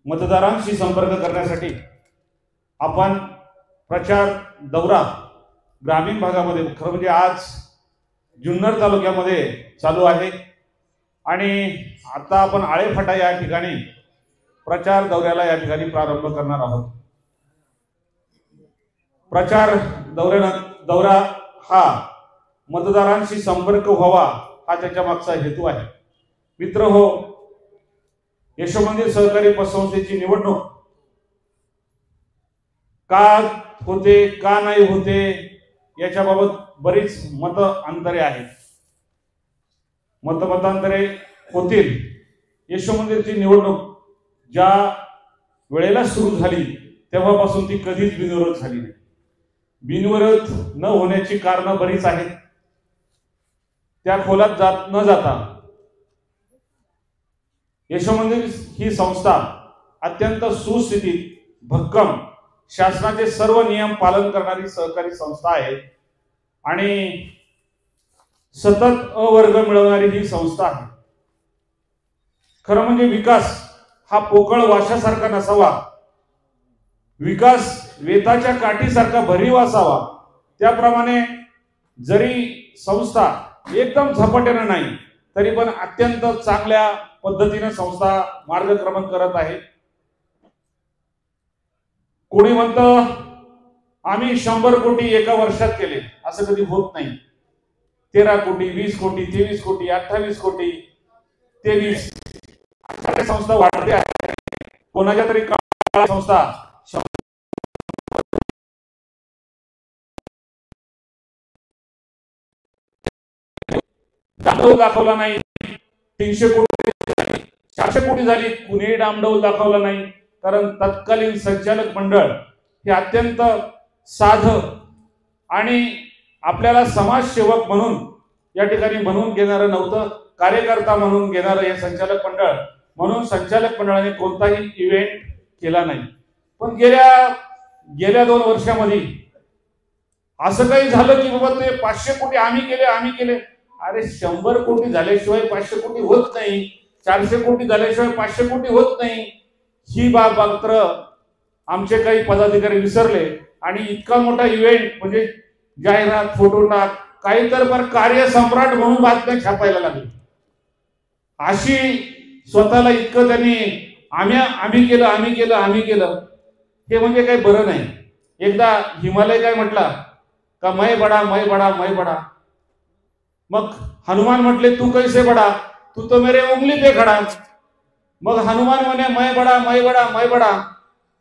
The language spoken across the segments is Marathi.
मतदारांशी संपर्क करण्यासाठी आपण प्रचार दौरा ग्रामीण भागामध्ये खरं म्हणजे आज जुन्नर तालुक्यामध्ये चालू आहे आणि आता आपण आळेफाटा या ठिकाणी प्रचार दौऱ्याला या ठिकाणी प्रारंभ करणार आहोत। प्रचार दौरा हा मतदारांशी संपर्क व्हावा हा त्याच्या मागचा हेतू आहे। मित्रहो, यशोमंदिर सहकारी पतसंस्थेची निवडणूक का होते का नाही होते याच्याबाबत बरीच मतांतरे आहेत। मतांतरे होतील। यशोमंदिरची निवडणूक ज्या वेळेला सुरू झाली तेव्हापासून ती कधीच बिनविरोध झाली नाही। बिनविरोध न होण्याची कारण बरीच आहेत। त्या खोलात न जाता यशोमंदिर ही संस्था अत्यंत सुस्थितीत भक्कम शासनाचे सर्व नियम पालन करणारी सहकारी संस्था आहे आणि सतत अवर्ग मिळवणारी ही संस्था आहे। खरं म्हणजे विकास हा पोकळ वाशासारखा नसावा, विकास वेताच्या काठीसारखा भरीव असावा। त्याप्रमाणे जरी संस्था एकदम झपाट्याने नाही तरी पण अत्यंत चांगल्या पद्धतीने संस्था मार्गक्रमण करत आहे। कोणी म्हणतं आम्ही 100 कोटी एका वर्षात केले, असं कधी होत नाही। 13 कोटी 20 कोटी 23 कोटी 28 कोटी 23 संस्था वाढते आहे। कोणाच्या तरी संस्था डामडौल दाखवला नाही, 300 कोटी 400 कोटी झाली, कुणीही डामडौल दाखवला नाही। कारण तत्कालीन संचालक मंडळ हे अत्यंत साध आणि आपल्याला समाजसेवक म्हणून या ठिकाणी बनवून घेणारं नव्हतं, कार्यकर्ता म्हणून घेणारं हे संचालक मंडळ। म्हणून संचालक मंडळाने कोणताही इव्हेंट केला नाही। पण गेल्या 2 वर्षांमध्ये असं काही झालं की बाबा ते 500 कोटी आम्ही केले। अरे 100 कोटी झाल्याशिवाय 500 कोटी होत नाही, 400 कोटी झाल्याशिवाय 500 कोटी होत नाही। ही बाब मात्र आमचे काही पदाधिकारी विसरले आणि इतका मोठा इव्हेंट म्हणजे जाहिरात फोटो टाक काही तर पर कार्यसम्राट म्हणून बातम्या छापायला लागली। अशी स्वतःला इतकं त्यांनी आम्ही केलं हे म्हणजे काही बरं नाही। एकदा हिमालय काय म्हटला का मैं बडा। मग हनुमान म्हटले तू कैसे बडा, तू तो मेरे उंगली पे खड़ा। मग हनुमान म्हणे मैं बडा।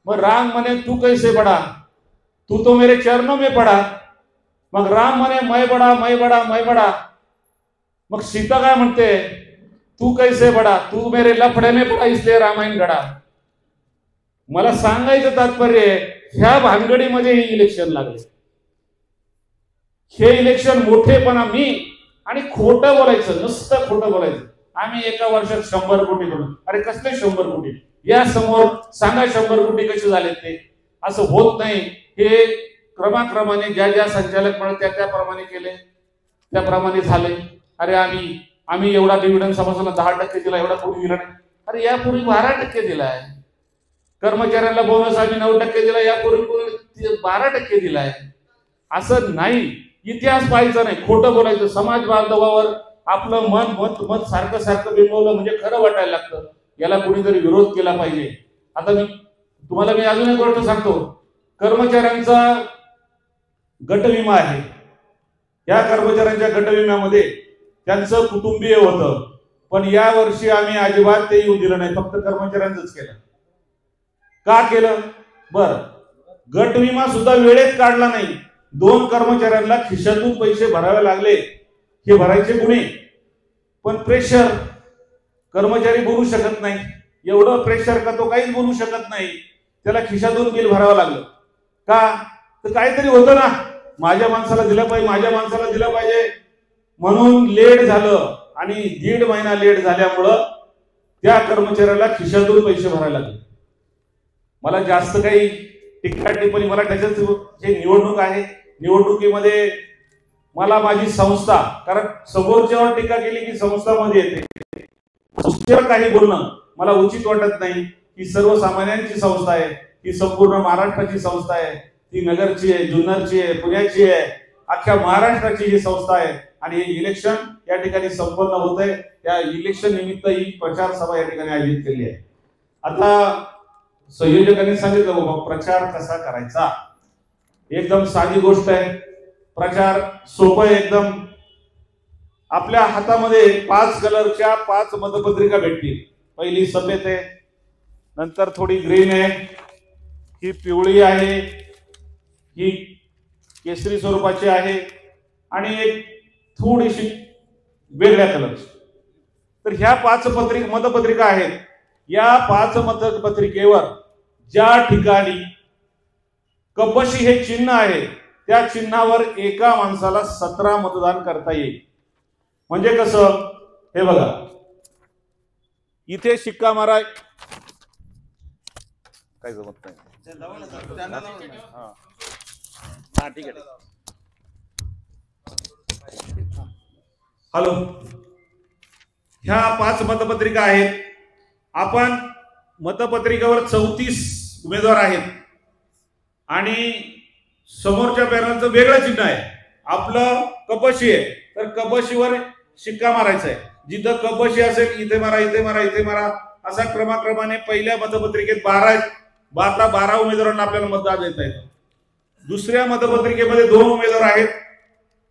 मग राम म्हणे तू कैसे बडा, तू तो मेरे चरणों में पड़ा। मग राम म्हणे मैं बडा। मग सीता काय म्हणते तू कैसे बडा, तू मेरे लफड़े में पड़ा इसलिए रामायण घडा। मला सांगायचं तात्पर्य ह्या भानगडीमध्ये हे इलेक्शन लागले। हे इलेक्शन मोठेपणा मी आणि खोटं बोलायचं, नुसतं खोटं बोलायचं। आम्ही एका वर्षात 100 कोटी करू। अरे कसले 100 कोटी, या समोर सांगा 100 कोटी कसे झाले ते? असं होत नाही। हे क्रमाक्रमाने ज्या संचालक मंडळ त्याप्रमाणे केले, त्याप्रमाणे झाले। अरे आम्ही एवढा डिव्हिडंड सभासदांना 10% दिला, एवढा कोणी दिला नाही। अरे यापूर्वी 12% दिलाय। कर्मचाऱ्यांना बोनस आम्ही 9% दिला, यापूर्वी 12% दिलाय। असं नाही, इतिहास पाहायचा नाही, खोटं बोलायचं। समाज बांधवावर आपलं मत सारखं बिंबवलं म्हणजे खरं वाटायला लागतं। याला कोणीतरी विरोध केला पाहिजे। आता तुम्हाला मी अजून एक गोष्ट सांगतो। कर्मचाऱ्यांचा गटविमा आहे। या कर्मचाऱ्यांच्या गटविम्यामध्ये त्यांचं कुटुंबीय होतं, पण या वर्षी आम्ही अजिबात ते येऊ दिलं नाही, फक्त कर्मचाऱ्यांचंच केलं। का केलं? गटविमा सुद्धा वेळेत काढला नाही। 2 कर्मचाऱ्यांना खिशातून पैसे भरावे लागले। हे भरायचे कुणी? पण प्रेशर, कर्मचारी बोलू शकत नाही। एवढं प्रेशर का तो काहीच बोलू शकत नाही, त्याला खिशातून बिल भरावं लागलं। का तर काहीतरी होतं ना, माझ्या माणसाला दिलं पाहिजे म्हणून लेट झालं आणि 1.5 महिना लेट झाल्यामुळं त्या कर्मचाऱ्याला खिशातून पैसे भरायला लागले। मला जास्त काही टिप्पणी टिप्पणी मला त्याच्याच हे निवडणूक आहे। निवडणुकीमध्ये मला माझी संस्था, कारण समोरच्यावर टीका केली की संस्थामध्ये येते, संस्थेवर काही बोलणं मला उचित वाटत नाही। ही सर्वसामान्यांची संस्था आहे, ही संपूर्ण महाराष्ट्राची संस्था आहे, ती नगरची आहे, जुन्नरची आहे, पुण्याची आहे, अख्ख्या महाराष्ट्राची ही संस्था आहे आणि हे इलेक्शन या ठिकाणी संपन्न होत आहे. या इलेक्शन निमित्त ही प्रचार सभा या ठिकाणी आयोजित केली आहे. आता संयोजकांनी सांगितलं बाबा प्रचार कसा करायचा, एकदम साधी गोष्ट आहे. प्रचार सोपं एकदम. आपल्या हातामध्ये 5 कलरच्या 5 मतपत्रिका भेटतील. पहिली सफेद आहे, नंतर थोडी ग्रीन आहे, ही पिवळी आहे, ही केसरी स्वरूपाची आहे आणि एक थोडीशी वेगळ्या कलरची. तर ह्या 5 मतपत्रिका आहेत. या 5 मतपत्रिकेवर ज्या ठिकाणी कपशी हे चिन्ह आहे त्या चिन्हावर एका माणसाला 17 मतदान करता येईल. म्हणजे कसं, हे बघा, इथे शिक्का मारा, काय जमत नाही. हा ठीक आहे. हॅलो, ह्या 5 मतपत्रिका आहेत. आपण मतपत्रिकेवर 34 उमेदवार आहेत आणि समोरच्या पॅनलचं वेगळं चिन्ह आहे. आपलं कपशी आहे तर कपशीवर शिक्का मारायचा आहे. जिथं कपशी असेल इथे मारा, इथे मारा, इथे मारा, असा क्रमाक्रमाने पहिल्या मतपत्रिकेत 12 आहेत. 12 उमेदवारांना आपल्याला मतदान देता येतं. दुसऱ्या मतपत्रिकेमध्ये 2 उमेदवार आहेत,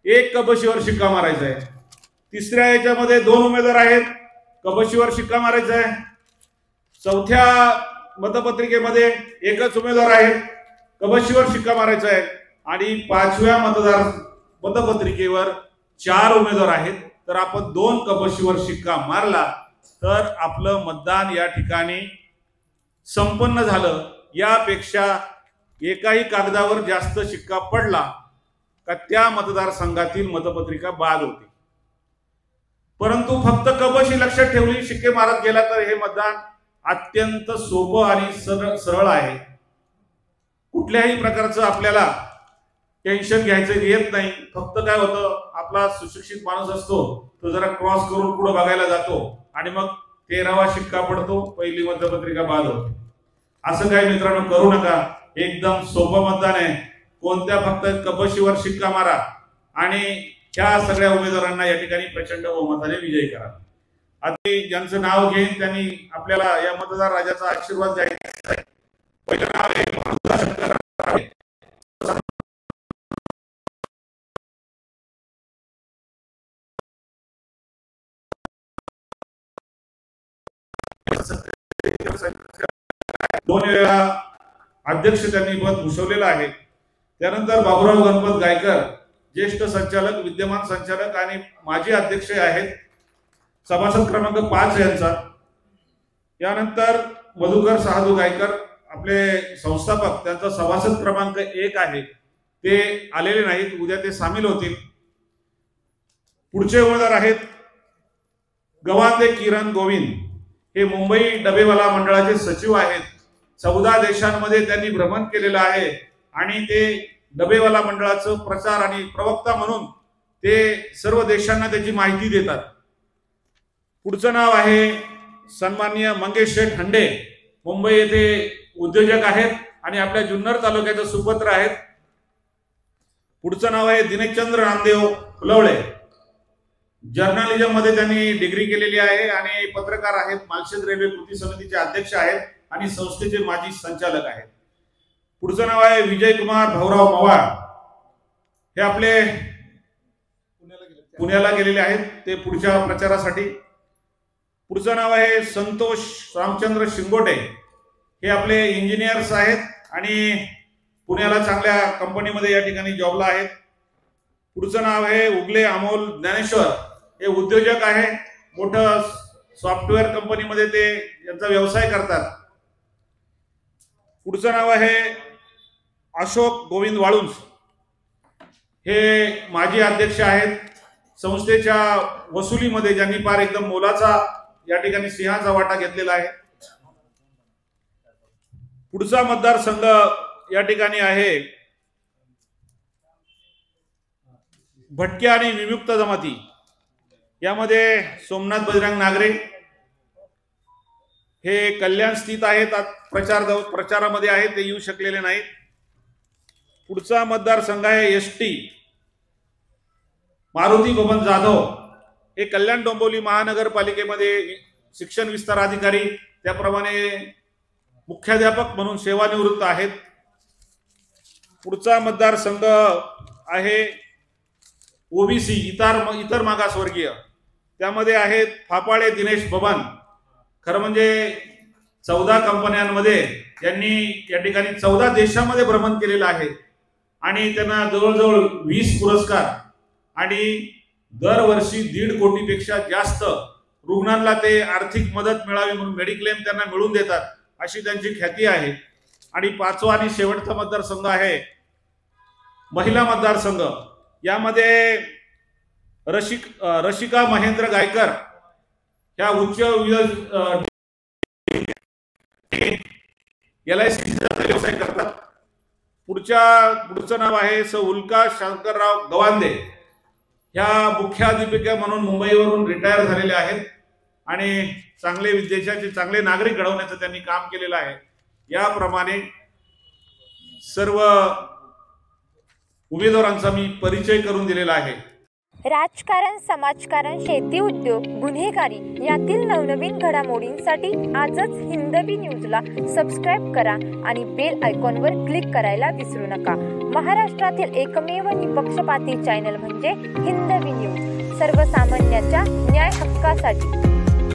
एक कपशीवर शिक्का मारायचा आहे. तिसऱ्या याच्यामध्ये 2 उमेदवार आहेत, कपशीवर शिक्का मारायचा आहे. चौथ्या मतपत्रिकेमध्ये एकच उमेदवार आहे, कपशीवर शिक्का मारायचा आहे. आणि 5व्या मतपत्रिकेवर 4 उमेदवार आहेत. तर आपण 2 कपशीवर शिक्का मारला तर आपलं मतदान या ठिकाणी संपन्न झालं. यापेक्षा एकाही कागदावर जास्त शिक्का पडला का त्या मतदारसंघातील मतपत्रिका बाद होती. परंतु फक्त कपशी लक्षात ठेवली, शिक्के मारत गेला तर हे मतदान अत्यंत सोपं आणि सरळ आहे. कुठल्याही प्रकारचं आपल्याला टेन्शन घ्यायचं येत नाही. फक्त काय होतं, आपला सुशिक्षित माणूस असतो तो जरा क्रॉस करून पुढे बघायला जातो आणि मग 13वा शिक्का पडतो, पहिली मतपत्रिका बाद होते. असं काय मित्रांनो करू नका. एकदम सोपं मतदान आहे. कोणत्या फक्त कपशीवर शिक्का मारा आणि ह्या सगळ्या उमेदवारांना या ठिकाणी प्रचंड बहुमताने विजयी करा. आता ज्यांचं नाव घेईन त्यांनी आपल्याला या मतदार राजाचा आशीर्वाद द्यायचा आहे. पहिलं नाव आहे दोन वेळा अध्यक्ष त्यांनी पद भूषवलेलं आहे. त्यानंतर बाबूराव गणपत गायकर, ज्येष्ठ संचालक, विद्यमान संचालक आणि माजी अध्यक्ष आहेत, सभासद क्रमांक 5 यांचा. यानंतर मधुकर साधू गायकर आपले संस्थापक, त्यांचा सभासद क्रमांक 1 आहे. ते आलेले नाहीत, उद्या ते सामील होतील. पुढचे उमेदवार आहेत गवांदे किरण गोविंद. हे मुंबई डबेवाला मंडळाचे सचिव आहेत. 14 देशांमध्ये त्यांनी भ्रमण केलेलं आहे आणि ते डबेवाला मंडळाचं प्रचार आणि प्रवक्ता म्हणून ते सर्व देशांना त्याची माहिती देतात. पुढचं नाव आहे सन्माननीय मंगेश शेठ हंडे. मुंबई येथे उद्योजक आहेत आणि आपल्या जुन्नर तालुक्याचे सुपुत्र आहेत. पुढचं नाव आहे दिनेशचंद्र नामदेव फुलवळे. जर्नलिझम मध्ये त्यांनी डिग्री केलेली आहे आणि पत्रकार आहेत. मालशेज रेल्वे कृती समितीचे अध्यक्ष आहेत आणि संस्थेचे माजी संचालक आहेत. पुढचं नाव आहे विजय कुमार भाऊराव मवाळ. हे आपले पुण्याला गेलेले आहेत, ते पुढच्या प्रचारासाठी. पुढचं नाव आहे संतोष रामचंद्र शिंगोटे. हे आपले इंजिनियर्स आहेत आणि पुण्याला चांगल्या कंपनीमध्ये या ठिकाणी जॉबला आहेत. पुढचं नाव आहे उगले अमोल ज्ञानेश्वर. हे उद्योजक आहे, मोठं सॉफ्टवेअर कंपनीमध्ये ते यांचा व्यवसाय करतात. पुढचं नाव आहे अशोक गोविंद वाळुंज. हे माजी अध्यक्ष आहेत. संस्थेच्या वसुलीमध्ये ज्यांनी फार एकदम मोलाचा या ठिकाणी सिंहाचा वाटा घेतलेला आहे. पुढचा मतदारसंघ या ठिकाणी आहे भटक्या आणि विमुक्त जमाती. यामध्ये सोमनाथ बजरंग नागरे हे कल्याण स्थित आहेत, प्रचारामध्ये आहेत, ते येऊ शकलेले नाहीत. पुढचा मतदारसंघ आहे एसटी मारुती बबन जाधव. हे कल्याण डोंबिवली महानगरपालिकेमध्ये शिक्षण विस्तार अधिकारी, त्याप्रमाणे मुख्याध्यापक म्हणून सेवानिवृत्त आहेत. पुढचा मतदारसंघ आहे ओबीसी इतर मागासवर्गीय. त्यामध्ये आहेत फापाळे दिनेश बबन. खरं म्हणजे 14 कंपन्यांमध्ये त्यांनी या ठिकाणी 14 देशामध्ये भ्रमण केलेलं आहे आणि त्यांना जवळजवळ 20 पुरस्कार आणि दरवर्षी 1.5 कोटीपेक्षा जास्त रुग्णांना ते आर्थिक मदत मिळावी म्हणून मेडिक्लेम त्यांना मिळवून देतात, अशी त्यांची ख्याती आहे. आणि 5वा आणि शेवटचा मतदारसंघ आहे महिला मतदारसंघ. यामध्ये रशिका महेंद्र गायकर ह्या उच्च LICचा व्यवसाय करतात. पुढचं नाव आहे उल्का शंकरराव गवांदे. ह्या मुख्याध्यापिका म्हणून मुंबईवरून रिटायर झालेले आहेत आणि चांगले देशाचे चांगले नागरिक घडवण्याचं त्यांनी काम केलेलं आहे. याप्रमाणे सर्व उमेदवारांचा मी परिचय करून दिलेला आहे. राजकारण, समाजकारण, शेती, उद्योग, गुन्हेगारी यातील नवनवीन घडामोडींसाठी आजच हिंदवी न्यूजला सबस्क्राईब करा आणि बेल आयकॉनवर क्लिक करायला विसरू नका. महाराष्ट्रातील एकमेव निपक्षपाती चॅनल म्हणजे हिंदवी न्यूज, सर्वसामान्यांच्या न्याय हक्कासाठी.